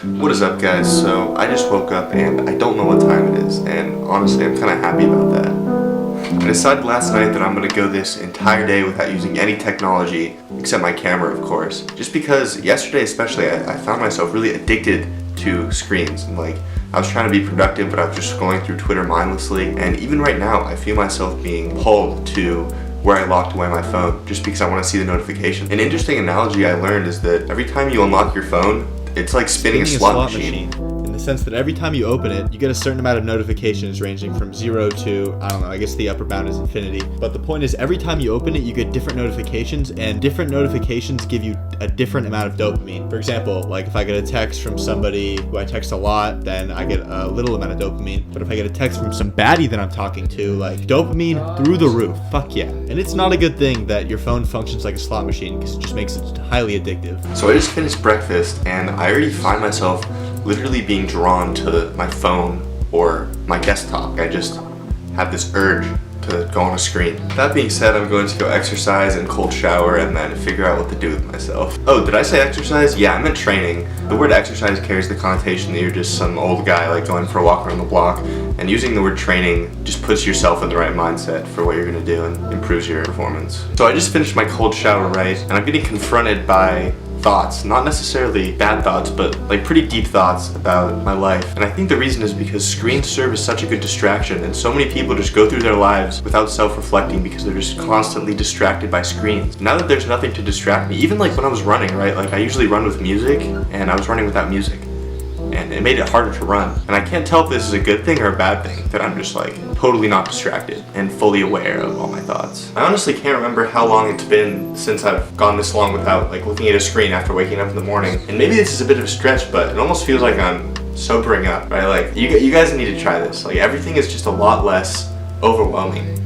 What is up, guys? So I just woke up and I don't know what time it is, and honestly I'm kind of happy about that. I decided last night that I'm going to go this entire day without using any technology except my camera, of course, just because yesterday especially I found myself really addicted to screens, and I was trying to be productive, but I was just scrolling through Twitter mindlessly, and even right now I feel myself being pulled to where I locked away my phone just because I want to see the notification. An interesting analogy I learned is that every time you unlock your phone, it's like spinning a slot machine. In the sense that every time you open it, you get a certain amount of notifications ranging from 0 to, I don't know, I guess the upper bound is infinity. But the point is, every time you open it, you get different notifications, and different notifications give you a different amount of dopamine. For example, if I get a text from somebody who I text a lot, then I get a little amount of dopamine. But if I get a text from some baddie that I'm talking to, dopamine through the roof. Fuck yeah. And it's not a good thing that your phone functions like a slot machine, because it just makes it highly addictive. So I just finished breakfast, and I already find myself literally being drawn to my phone or my desktop. I just have this urge to go on a screen. That being said, I'm going to go exercise and cold shower and then figure out what to do with myself. Oh, did I say exercise? Yeah, I meant training. The word exercise carries the connotation that you're just some old guy going for a walk around the block, and using the word training just puts yourself in the right mindset for what you're gonna do and improves your performance. So I just finished my cold shower, right? And I'm getting confronted by thoughts, not necessarily bad thoughts, but pretty deep thoughts about my life. And I think the reason is because screens serve as such a good distraction, and so many people just go through their lives without self-reflecting because they're just constantly distracted by screens. Now that there's nothing to distract me, even when I was running, right? I usually run with music, and I was running without music, and it made it harder to run. And I can't tell if this is a good thing or a bad thing, that I'm just totally not distracted and fully aware of all my thoughts. I honestly can't remember how long it's been since I've gone this long without looking at a screen after waking up in the morning. And maybe this is a bit of a stretch, but it almost feels like I'm sobering up, right? You guys need to try this. Everything is just a lot less overwhelming.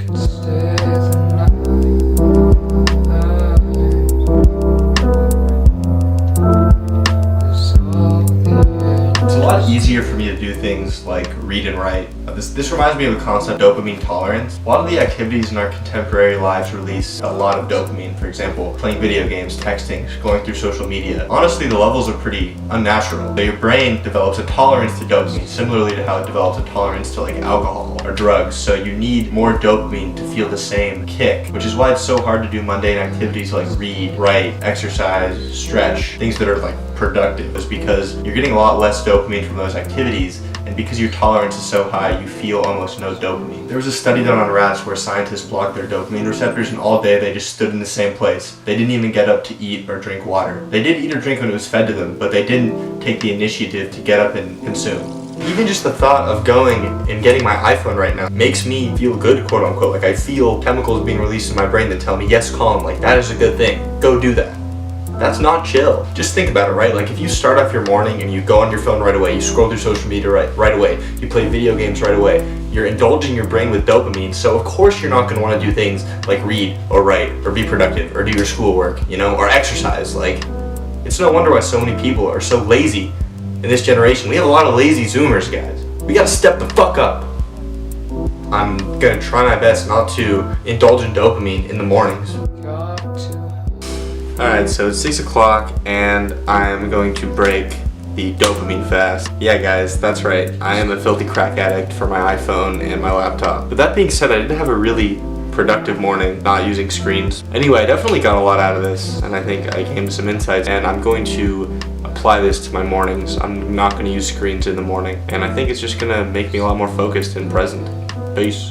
Easier for me to do things like read and write. This reminds me of the concept dopamine tolerance. A lot of the activities in our contemporary lives release a lot of dopamine. For example, playing video games, texting, going through social media. Honestly, the levels are pretty unnatural. So your brain develops a tolerance to dopamine, similarly to how it develops a tolerance to alcohol or drugs. So you need more dopamine to feel the same kick, which is why it's so hard to do mundane activities like read, write, exercise, stretch, things that are productive, is because you're getting a lot less dopamine from those activities, and because your tolerance is so high, you feel almost no dopamine. There was a study done on rats where scientists blocked their dopamine receptors, and all day they just stood in the same place. They didn't even get up to eat or drink water. They did eat or drink when it was fed to them, but they didn't take the initiative to get up and consume. Even just the thought of going and getting my iPhone right now makes me feel good, quote unquote. I feel chemicals being released in my brain that tell me, yes, Colin, that is a good thing. Go do that. That's not chill. Just think about it, right? If you start off your morning and you go on your phone right away, you scroll through social media right away, you play video games right away, you're indulging your brain with dopamine, so of course you're not going to want to do things like read or write or be productive or do your schoolwork, or exercise. It's no wonder why so many people are so lazy in this generation. We have a lot of lazy Zoomers, guys. We gotta step the fuck up. I'm gonna try my best not to indulge in dopamine in the mornings. Alright, so it's 6 o'clock and I'm going to break the dopamine fast. Yeah guys, that's right. I am a filthy crack addict for my iPhone and my laptop. But that being said, I did have a really productive morning not using screens. Anyway, I definitely got a lot out of this, and I think I came to some insights, and I'm going to apply this to my mornings. I'm not going to use screens in the morning, and I think it's just going to make me a lot more focused and present. Peace.